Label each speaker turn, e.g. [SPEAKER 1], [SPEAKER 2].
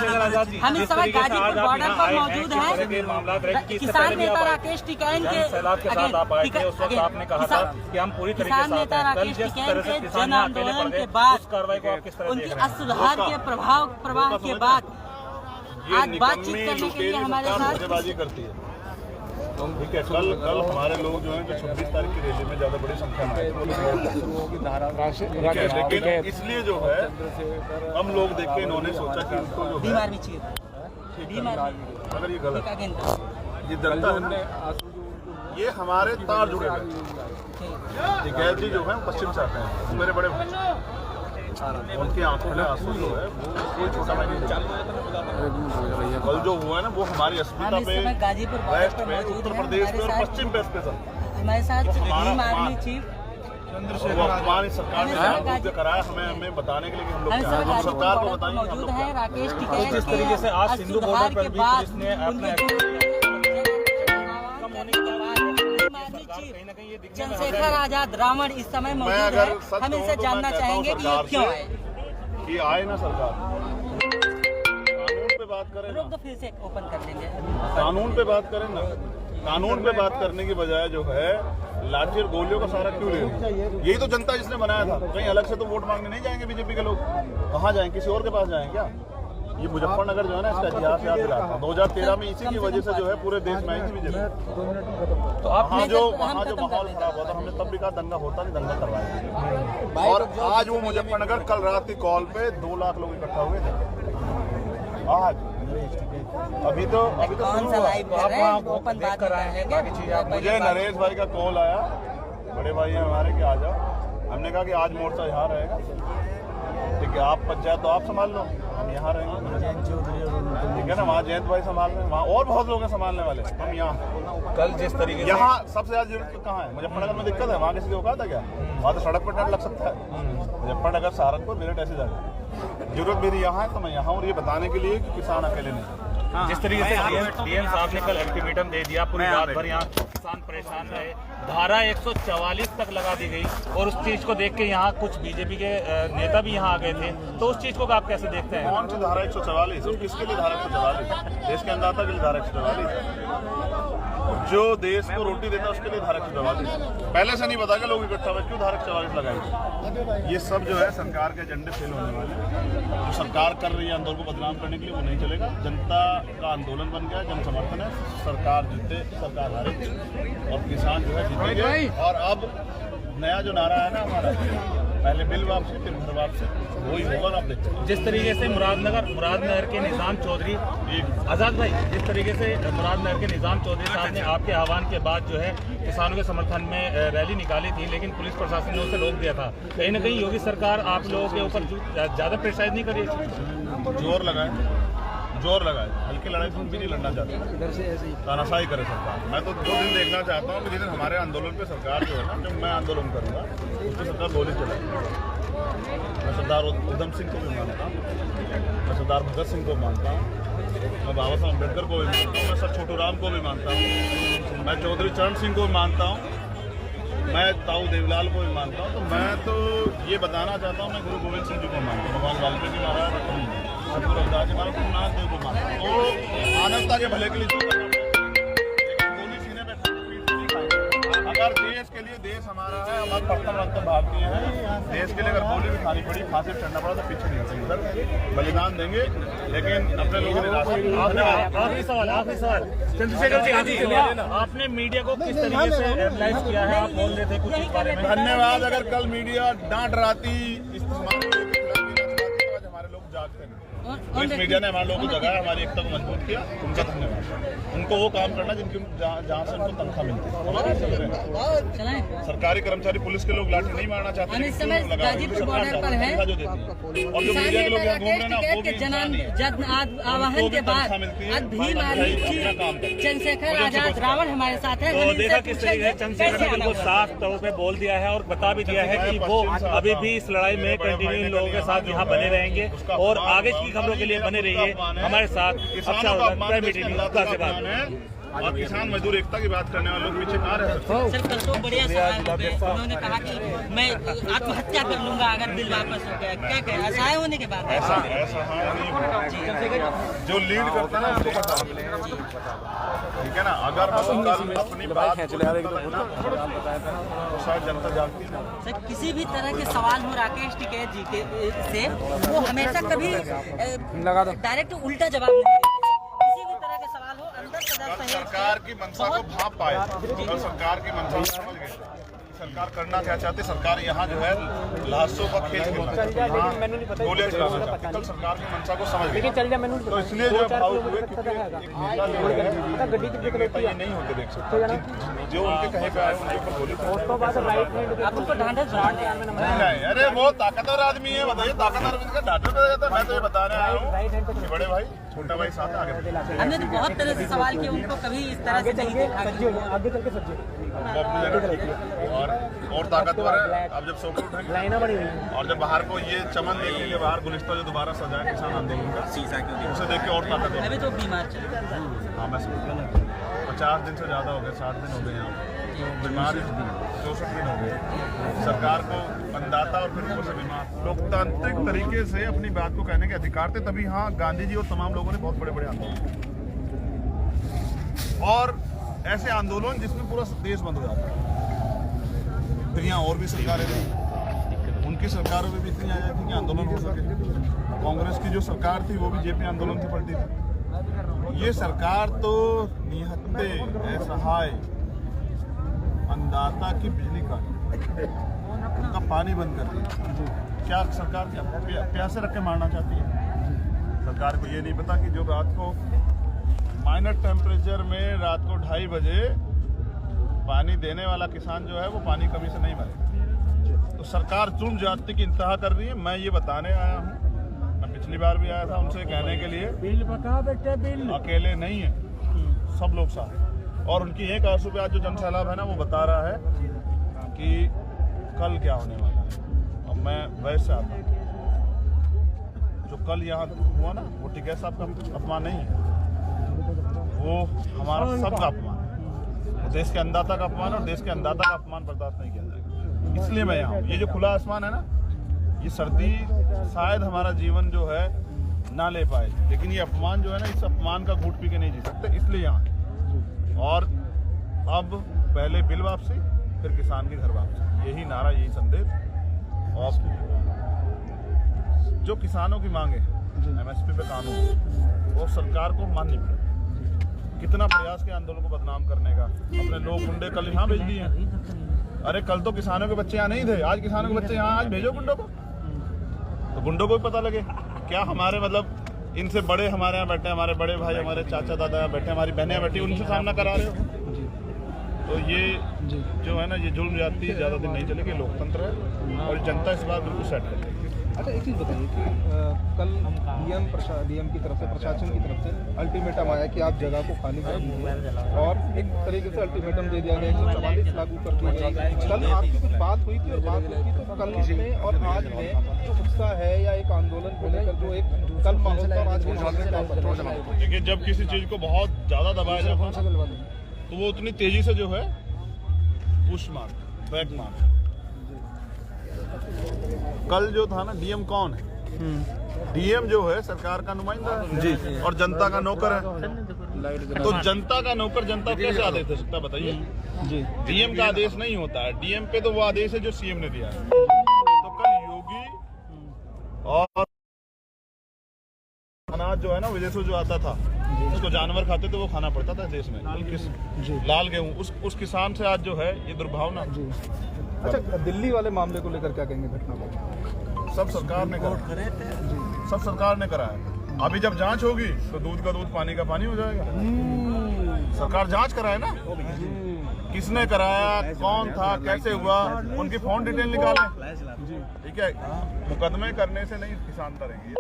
[SPEAKER 1] हम इस समय गाजीपुर बॉर्डर पर मौजूद हैं। किसान नेता राकेश टिकैत किसान नेता राकेश टिकैत के जन आंदोलन के बाद उनकी असुधार के प्रवाह के बाद आज बातचीत करने के लिए हमारे साथ
[SPEAKER 2] करती है। ठीक है, कल हमारे लोग जो हैं 26 तारीख की रैली में ज्यादा बड़ी संख्या में आए, लेकिन इसलिए जो है हम लोग देख के इन्होंने सोचा कि इनको जो है अगर ये गलत ये जनता है, ये हमारे तार जुड़े हैं। टिकैत जी जो है पश्चिम से आते हैं, मेरे बड़े उनकी आंखों में आंसू जो है वो कोई छोटा भाई नहीं। कल जो हुआ है ना वो हमारी अस्मिता पे, वेस्ट पे, उत्तर प्रदेश पे और पश्चिम पे
[SPEAKER 1] हमारे साथ आर्मी चीफ
[SPEAKER 2] हमारी सरकार ने कराया हमें बताने के लिए कि हम सरकार को बताएंगे।
[SPEAKER 1] मौजूद है राकेश टिकैत
[SPEAKER 3] जिस तरीके से आज सिंधु बॉर्डर पर भी पुलिस ने अपने
[SPEAKER 1] चंद्रशेखर आजाद रावण इस समय मौजूद है। हम इनसे जानना चाहेंगे कि ये क्यों आए।
[SPEAKER 2] कि आए ना सरकार कानून पे बात करें ना,
[SPEAKER 1] तो फिर से ओपन कर देंगे।
[SPEAKER 2] कानून पे बात करें ना, कानून पे बात करने की बजाय जो है लाठी और गोलियों का सारा क्यों ले रही है? यही तो जनता जिसने बनाया था। कहीं अलग से तो वोट मांगने नहीं जाएंगे बीजेपी के लोग। कहाँ जाएंगे? किसी और के पास जाएंगे क्या? ये मुजफ्फरनगर जो है ना, इसका इतिहास याद दिलाता है। 2013 में इसी की वजह से जो है पूरे देश में आई थी बीजेपी। तो वहाँ जो माहौल खराब हुआ था, हमने तब भी कहा दंगा होता नहीं, दंगा करवाएंगे। और आज वो मुजफ्फरनगर कल रात की कॉल पे 2 लाख लोग इकट्ठा हुए थे। आज अभी तो मुझे नरेश भाई का कॉल आया, बड़े भाई हैं हमारे, कि आ जाओ। हमने कहा कि आज मोर्चा यहाँ रहेगा, ठीक है, आप पंचायत तो आप संभाल लो, हम यहाँ रहेंगे, ठीक है ना। वहाँ जयंत भाई संभाल रहे हैं, वहाँ और बहुत लोग हैं संभालने वाले, हम यहाँ।
[SPEAKER 3] कल जिस तरीके
[SPEAKER 2] यहाँ सबसे ज्यादा जरूरत कहाँ है? मुजफ्फरनगर में दिक्कत है, वहाँ किसी को कहा था क्या? वहाँ तो सड़क पर टेंट लग सकता है। मुजफ्फरनगर, सहारनपुर, मेरठ ऐसे जाएगा। जरूरत मेरी यहाँ है तो मैं यहाँ हूँ, ये बताने के लिए कि किसान अकेले नहीं।
[SPEAKER 3] जिस तरीके से डीएम साहब ने कल अल्टीमेटम दे दिया, पूरी रात भर यहाँ किसान परेशान रहे, धारा 144 तक लगा दी गई, और उस चीज को देख के यहाँ कुछ बीजेपी के नेता भी यहाँ आ गए थे। तो उस चीज को आप कैसे देखते हैं?
[SPEAKER 2] कौन सी धारा 144? किसके लिए धारा 144? देश के अन्नदाता के लिए धारा 144। जो देश को रोटी देता है उसके लिए धारा 144। पहले से नहीं पता कि लोग इकट्ठा हुए, क्यों धारा 144 लगाई? ये सब जो है सरकार के एजेंडे फेल होने वाले। जो सरकार कर रही है आंदोलन को बदनाम करने के लिए, वो नहीं चलेगा। जनता का आंदोलन बन गया, जन समर्थन है, सरकार जीते, सरकार हारे, और किसान जो है जीतेंगे। और अब नया जो नारा है ना हमारा, पहले बिल वापसी फिर घर वापसी, वही होगा। आप देखते
[SPEAKER 3] जिस तरीके से मुरादनगर के निजाम चौधरी आजाद भाई, जिस तरीके से मुरादनगर के निजाम चौधरी साहब ने आपके आह्वान के बाद जो है किसानों के समर्थन में रैली निकाली थी, लेकिन पुलिस प्रशासन ने उसे रोक दिया था। कहीं ना कहीं योगी सरकार आप लोगों के ऊपर ज्यादा प्रेशराइज नहीं करी?
[SPEAKER 2] जोर लगाए, हल्की लड़ाई भी नहीं लड़ना चाहती, तानाशाही करे सरकार। मैं तो 2 दिन देखना चाहता हूँ कि जिस दिन हमारे आंदोलन पे सरकार जो है ना, जब मैं आंदोलन करूँगा उस पर सरकार गोली चलाएगी। मैं सरदार उधम सिंह को भी मानता हूँ, मैं सरदार भगत सिंह को मानता हूँ, मैं बाबा साहब अम्बेडकर को भी मानता हूँ, मैं सर छोटू राम को भी मानता हूँ, मैं चौधरी चरण सिंह को भी मानता हूँ, मैं ताऊ देवीलाल को भी मानता हूँ। तो मैं तो ये बताना चाहता हूँ, मैं गुरु गोविंद सिंह जी को मानता हूँ, भगवान वाल्मीकि महाराज, सतगुरु रविदास जी महाराज, गुरु नानक देव को मानता हूँ। तो मानवता के भले के लिए जो करना पड़ेगा, लेकिन गोली सीने पे पीट नहीं खाएंगे। अगर देश के लिए, देश हमारा है, हमारे प्रथम रक्त भारतीय हैं, देश के लिए अगर गोली भी खानी पड़ी, फांसी चढ़ना पड़ा, तो पीछे नहीं हटेंगे सर, बलिदान देंगे, लेकिन अपने लोगों ने
[SPEAKER 3] आखिरी सवाल चंद्रशेखर जी, आपने मीडिया को किस तरीके से एनालाइज किया है? आप बोल रहे थे कुछ इस बारे में।
[SPEAKER 2] धन्यवाद। अगर कल मीडिया डांट राती, इस्तेमाल हमारे लोग जागते हैं, तो इस मीडिया ने हमारे लोगों को जगाया, हमारी एकता को मजबूत किया, उनका धन्यवाद। उनको वो काम करना जिनकी जहाँ से उनको तनख्वाह मिलती है। सरकारी कर्मचारी, पुलिस के लोग लाठी नहीं मारना चाहते,
[SPEAKER 1] हम इस समय गाजीपुर बॉर्डर पर हैं,
[SPEAKER 2] और जो मीडिया के लोग यहाँ घूम रहे हैं ना, वो भी
[SPEAKER 1] जन आह्वान के बाद आज भीम आर्मी चीफ चंद्रशेखर आजाद रावण हमारे साथ है।
[SPEAKER 3] तो देखा किस तरीके से चंद्रशेखर ने बिल्कुल साफ तौर पे बोल दिया है और बता भी दिया है कि वो अभी भी इस लड़ाई में कंटिन्यू इन लोगों के साथ यहाँ बने रहेंगे, और आगे की खबरों के लिए बने रहिए हमारे साथ। अच्छा,
[SPEAKER 2] और किसान मजदूर एकता की बात करने वाले लोग पीछे कहाँ रह सकते हैं?
[SPEAKER 1] सर, कल तो बढ़िया सवाल हो गए। उन्होंने कहा कि मैं आत्महत्या कर लूंगा अगर बिल वापस हो गया। क्या कहें, असहाय होने के बाद
[SPEAKER 2] ऐसा नहीं होगा। जो लीड करता है ना उसको पता है, ठीक है ना। अगर वो कल अपनी बात को शायद जनता जागती है।
[SPEAKER 1] सर, किसी भी तरह के सवाल हो राकेश टिकैत जी के से, वो हमेशा कभी डायरेक्ट उल्टा जवाब नहीं देते। किसी भी तरह के सवाल हो, अंदर से
[SPEAKER 2] सरकार की मंशा को भाप पाए और सरकार की मंशा को समझ गए सरकार करना क्या चाहती। सरकार यहाँ जो है लाशों का खेल खेलना चाहती है, गोलियां चलाना चाहती है। कल सरकार की मंशा को समझ गए, तो इसलिए जो भावुक हुए ये नहीं होते देख सकते। जो उनके कहे पे आए उनके ऊपर गोली
[SPEAKER 1] आप उनको ढांढस
[SPEAKER 2] नहीं। अरे वो ताकतवर आदमी है, बताइए ताकतवर आदमी का ढांढस पे जाता है। मैं तो ये बताने आया हूँ कि बड़े भाई छोटा भाई साथ आगे।
[SPEAKER 1] हमने तो बहुत तरह से सवाल किया, उनको कभी इस तरह से नहीं देखा।
[SPEAKER 2] वो अपनी जगह और ताकतवर है। अब जब सोकर उठेंगे और जब बाहर को ये चमन देख लेंगे, बाहर गुलिस्ता जो दोबारा सजाए किसान आंदोलन का, उसे देख के और ताकतवर।
[SPEAKER 1] अभी तो बीमार चल रहा है।
[SPEAKER 2] हाँ, मैं समझ 50 दिन से ज़्यादा हो गए, 60 दिन हो गए यहाँ बीमार, 64 दिन हो गए। सरकार को अन्नदाता और फिर ऊपर से बीमार। लोकतांत्रिक तरीके से अपनी बात को कहने के अधिकार थे, तभी हाँ गांधी जी और तमाम लोगों ने बहुत बड़े बड़े आंदोलन, और ऐसे आंदोलन जिसमें पूरा देश बंद हो जाता है। फिर यहाँ और भी सरकारें थी, उनकी सरकारों में भी इतनी आ जाती थी कि आंदोलन हो सके। कांग्रेस की जो सरकार थी वो भी जेपी आंदोलन से पलटी थी। ये सरकार तो निहत्ते असहाय अन्नदाता की बिजली काटी, उनका पानी बंद कर दिया। क्या सरकार क्या प्यासे रख के मारना चाहती है? सरकार को ये नहीं पता कि जो रात को माइनस टेम्परेचर में रात को 2:30 बजे पानी देने वाला किसान जो है वो पानी कमी से नहीं मरेगा। तो सरकार जुल्म ज्यादती की इंतहा कर रही है। मैं ये बताने आया हूँ, मैं पिछली बार भी आया था उनसे कहने के लिए, बिल बता बेटे, बिल अकेले नहीं है, सब लोग साथ। और उनकी एक आंसू पे आज जो जन सैलाब है ना, वो बता रहा है कि कल क्या होने वाला है। अब मैं वैसे आता हूँ, जो कल यहाँ हुआ ना, वो टिकैत साहब का अपमान नहीं है, वो हमारा सबका अपमान है। देश के अन्नदाता का अपमान, और देश के अन्नदाता का अपमान बर्दाश्त नहीं किया जाएगा। इसलिए मैं यहाँ हूँ। ये जो खुला आसमान है ना, ये सर्दी शायद हमारा जीवन जो है ना ले पाए, लेकिन ये अपमान जो है ना, इस अपमान का घूंट पी के नहीं जी सकते, इसलिए यहाँ। और अब पहले बिल वापसी, फिर किसान की घर वापसी, यही नारा, यही संदेश। और जो किसानों की मांगे MSP पे कानून, और सरकार को माननी पड़े। कितना प्रयास के आंदोलन को बदनाम करने का, अपने लोग गुंडे कल यहाँ भेज दिए हैं। अरे कल तो किसानों के बच्चे यहाँ नहीं थे, आज किसानों के बच्चे यहाँ, आज भेजो गुंडों को, तो गुंडों को भी पता लगे क्या हमारे मतलब इनसे बड़े हमारे यहाँ बैठे, हमारे बड़े भाई, हमारे चाचा दादा यहाँ बैठे, हमारी बहनें बैठी, उनसे सामना करा रहे हो। तो ये जो है ना, ये जुल्म ज्यादती ज़्यादा दिन नहीं चलेगी। लोकतंत्र है और जनता इस बात बिल्कुल सेट करेगी।
[SPEAKER 4] अच्छा, एक चीज़ बताइए कि कल डीएम की तरफ से, प्रशासन की तरफ से अल्टीमेटम आया कि आप जगह को खाली कर दीजिए, और एक तरीके से अल्टीमेटम दे दिया गया, 144 लागू कर दिया गया। कल आपकी कुछ बात हुई थी, और बात हुई थी तो कल में और आज में जो उत्साह है या एक आंदोलन को लेकर जो एक कल माहौल था, आज के
[SPEAKER 2] देखिए, जब किसी चीज़ को बहुत ज़्यादा दबाया जाता है तो वो उतनी तेजी से जो है पुश मारता, बैक मारता। कल जो था ना, डीएम कौन है? डीएम जो है सरकार का नुमाइंदा है और जनता का नौकर है। तो जनता का नौकर जनता कैसे आदेश दे सकता है, बताइए? डीएम का आदेश नहीं होता है, डीएम पे तो वो आदेश है जो सीएम ने दिया है। तो कल योगी और अनाज जो है ना विदेशों जो आता था, उसको जानवर खाते थे, वो खाना पड़ता था देश में, लाल गेहूं, उस किसान से आज जो है ये दुर्भावना।
[SPEAKER 4] अच्छा, दिल्ली वाले मामले को लेकर क्या कहेंगे? घटना को
[SPEAKER 2] सब सरकार ने करा, सब सरकार ने करा है। अभी जब जांच होगी तो दूध का दूध, पानी का पानी हो जाएगा। सरकार जांच कराए ना, किसने कराया, कौन था, कैसे हुआ, उनकी फोन डिटेल निकालें। ठीक है, मुकदमे करने से नहीं किसान तरेंगे।